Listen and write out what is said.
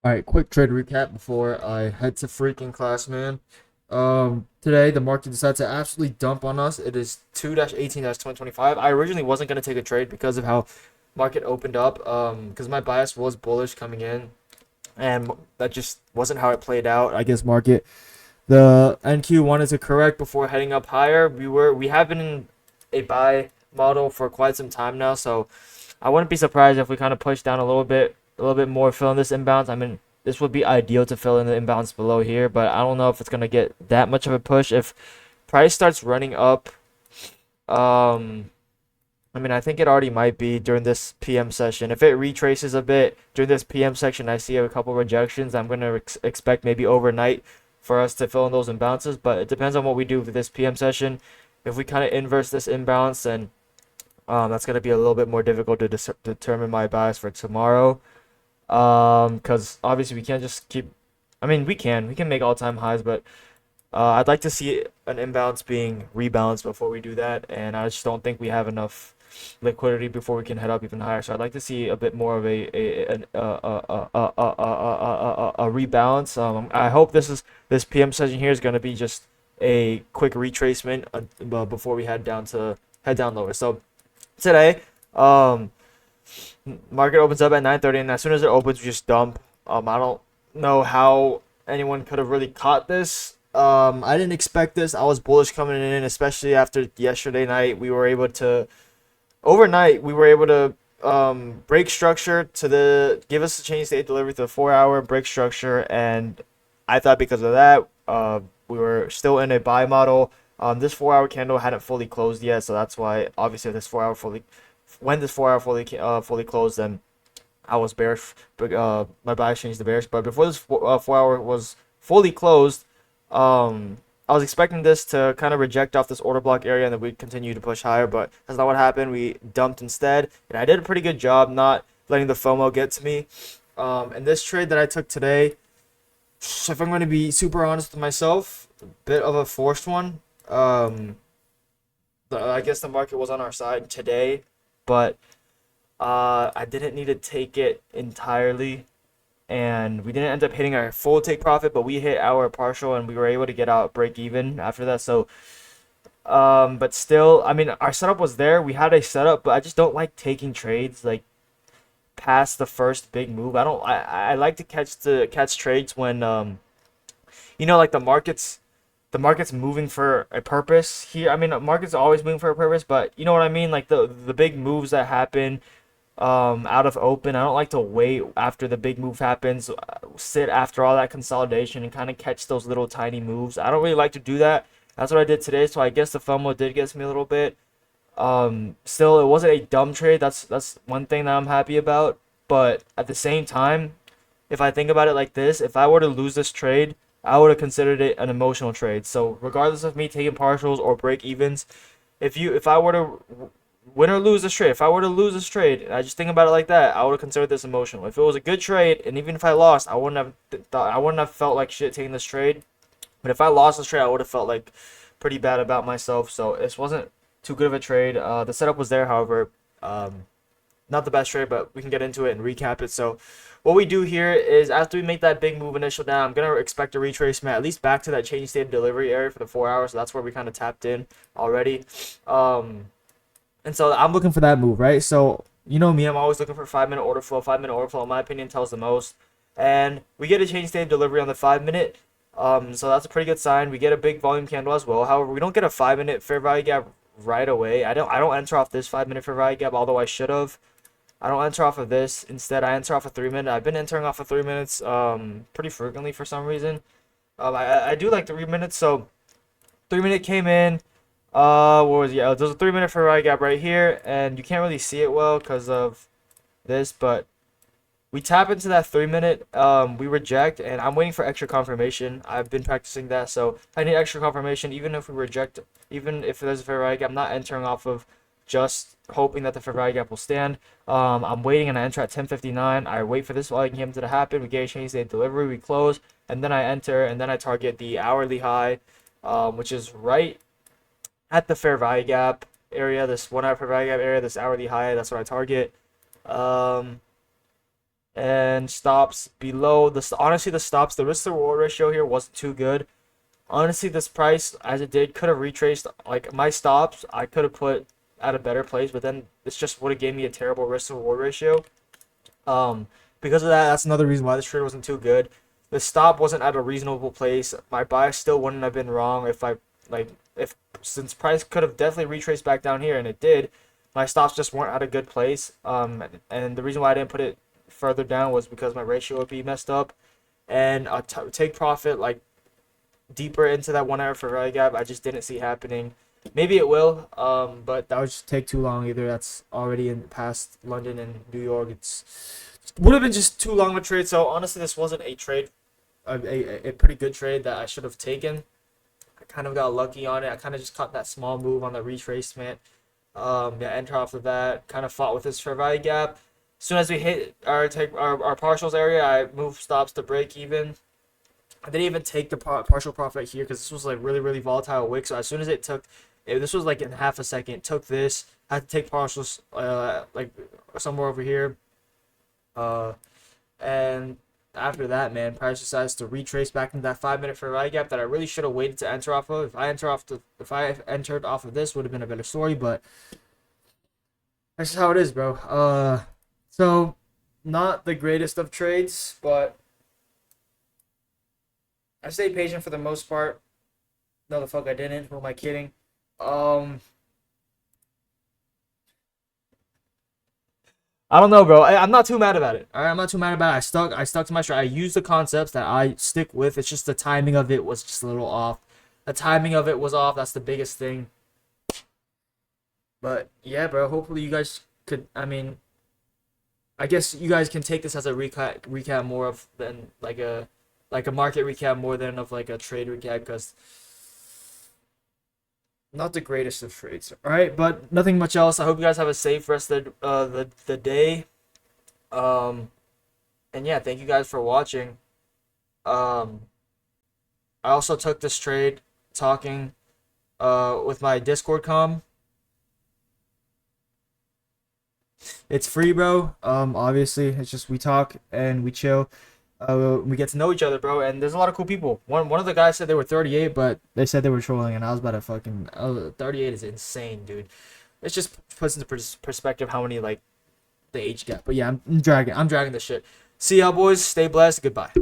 All right, quick trade recap before I head to freaking class, man. Today the market decided to absolutely dump on us. It is 2-18-2025. I originally wasn't gonna take a trade because of how market opened up. Because my bias was bullish coming in, and that just wasn't how it played out. I guess the NQ wanted to correct before heading up higher. We have been in a buy model for quite some time now, so I wouldn't be surprised if we kind of push down a little bit more, fill in this imbalance. I mean, this would be ideal to fill in the imbalance below here, but I don't know if it's gonna get that much of a push. If price starts running up, um, I mean, I think it already might be during this PM session. If it retraces a bit during this PM section, I see a couple rejections. I'm gonna expect maybe overnight for us to fill in those imbalances, but it depends on what we do for this PM session. If we kind of inverse this imbalance, then that's going to be a little bit more difficult to determine my bias for tomorrow. Because obviously we can't just keep. I mean, we can make all-time highs, but I'd like to see an imbalance being rebalanced before we do that, and I just don't think we have enough liquidity before we can head up even higher. So I'd like to see a bit more of a rebalance. I hope this PM session here is going to be just a quick retracement before we head down lower. So today. Market opens up at 9:30, and as soon as it opens, we just dump. I don't know how anyone could have really caught this. I didn't expect this. I was bullish coming in, especially after yesterday night. Overnight, we were able to break structure to give us a change state delivery to the 4 hour break structure, and I thought because of that, we were still in a buy model. This 4 hour candle hadn't fully closed yet, so that's why obviously when this 4 hour fully closed, then I was bearish. But my bias changed to bearish. But before this 4 hour was fully closed, I was expecting this to kind of reject off this order block area and then we'd continue to push higher, but that's not what happened. We dumped instead, and I did a pretty good job not letting the FOMO get to me. And this trade that I took today, if I'm going to be super honest with myself, a bit of a forced one. I guess the market was on our side today, but I didn't need to take it entirely, and we didn't end up hitting our full take profit, but we hit our partial, and we were able to get out break even after that. So, but still, I mean, our setup was there. We had a setup, but I just don't like taking trades like past the first big move. I don't. I like to catch trades when like the market's moving for a purpose here. I mean, the market's always moving for a purpose, but you know what I mean? Like the big moves that happen out of open. I don't like to wait after the big move happens, sit after all that consolidation and kind of catch those little tiny moves. I don't really like to do that. That's what I did today, so I guess the FOMO did get me a little bit. Still, it wasn't a dumb trade. That's one thing that I'm happy about. But at the same time, if I think about it like this, if I were to lose this trade, I would have considered it an emotional trade. So regardless of me taking partials or break evens, if I were to win or lose this trade, if I were to lose this trade, and I just think about it like that, I would have considered this emotional. If it was a good trade, and even if I lost, I wouldn't have felt like shit taking this trade. But if I lost this trade, I would have felt like pretty bad about myself. So this wasn't too good of a trade. The setup was there, however. Not the best trade, but we can get into it and recap it. So what we do here is after we make that big move initial down, I'm gonna expect a retracement at least back to that change state of delivery area for the 4 hours. So that's where we kind of tapped in already. And so I'm looking for that move, right? So you know me, I'm always looking for 5 minute order flow. 5 minute order flow, in my opinion, tells the most. And we get a change state of delivery on the 5 minute. So that's a pretty good sign. We get a big volume candle as well. However, we don't get a 5 minute fair value gap right away. I don't enter off this 5 minute fair value gap, although I should have. I don't enter off of this. Instead, I enter off a 3 minute. I've been entering off of 3 minutes pretty frequently for some reason. I do like 3 minutes. So 3 minute came in. What was yeah? There's a 3 minute fair value gap right here, and you can't really see it well because of this, but we tap into that 3 minute. We reject, and I'm waiting for extra confirmation. I've been practicing that, so I need extra confirmation. Even if we reject, even if there's a fair value gap, I'm not entering off of just hoping that the fair value gap will stand. I'm waiting, and I enter at 10:59. I wait for this volume candle to happen. We get a change date delivery. We close, and then I enter, and then I target the hourly high, which is right at the fair value gap area. This 1 hour fair value gap area. This hourly high. That's what I target. Um, and stops below the honestly the stops, the risk to reward ratio here wasn't too good. Honestly, this price as it did could have retraced like my stops. I could have put at a better place, but then this just would have gave me a terrible risk to reward ratio. Um, because of that, that's another reason why this trade wasn't too good. The stop wasn't at a reasonable place. My buy still wouldn't have been wrong if I like if since price could have definitely retraced back down here and it did. My stops just weren't at a good place. And the reason why I didn't put it further down was because my ratio would be messed up, and a take profit like deeper into that 1 hour for value gap, I just didn't see happening. Maybe it will, but that would just take too long. Either that's already in past London and New York. It would have been just too long of a trade. So honestly, this wasn't a trade, a pretty good trade that I should have taken. I kind of got lucky on it. I kind of just caught that small move on the retracement. Yeah, enter off of that. Kind of fought with this fair value gap. As soon as we hit our partials area, I moved stops to break even. I didn't even take the partial profit here because this was like really volatile wick. So as soon as it took, this was like in half a second. It took this. I had to take partials like somewhere over here. And after that, man, price decides to retrace back into that 5 minute fair value gap that I really should have waited to enter off of. If I entered off of this, would have been a better story. But that's just how it is, bro. So not the greatest of trades, but I stayed patient for the most part. No, the fuck I didn't. Who am I kidding? I don't know, bro. I'm not too mad about it. All right, I'm not too mad about it. I stuck to my strat. I used the concepts that I stick with. It's just the timing of it was just a little off. The timing of it was off. That's the biggest thing. But yeah, bro. Hopefully you guys could. I mean, I guess you guys can take this as a recap more of than like a market recap more than of like a trade recap because not the greatest of trades. All right, but nothing much else. I hope you guys have a safe rest of the day. Um, and yeah, thank you guys for watching. Um, I also took this trade talking with my Discord com. It's free, bro. Obviously, it's just we talk and we chill. We get to know each other, bro. And there's a lot of cool people. One of the guys said they were 38, but they said they were trolling, and I was about to fucking. 38 is insane, dude. It just puts into perspective how many like the age gap. But yeah, I'm dragging this shit. See y'all, boys. Stay blessed. Goodbye.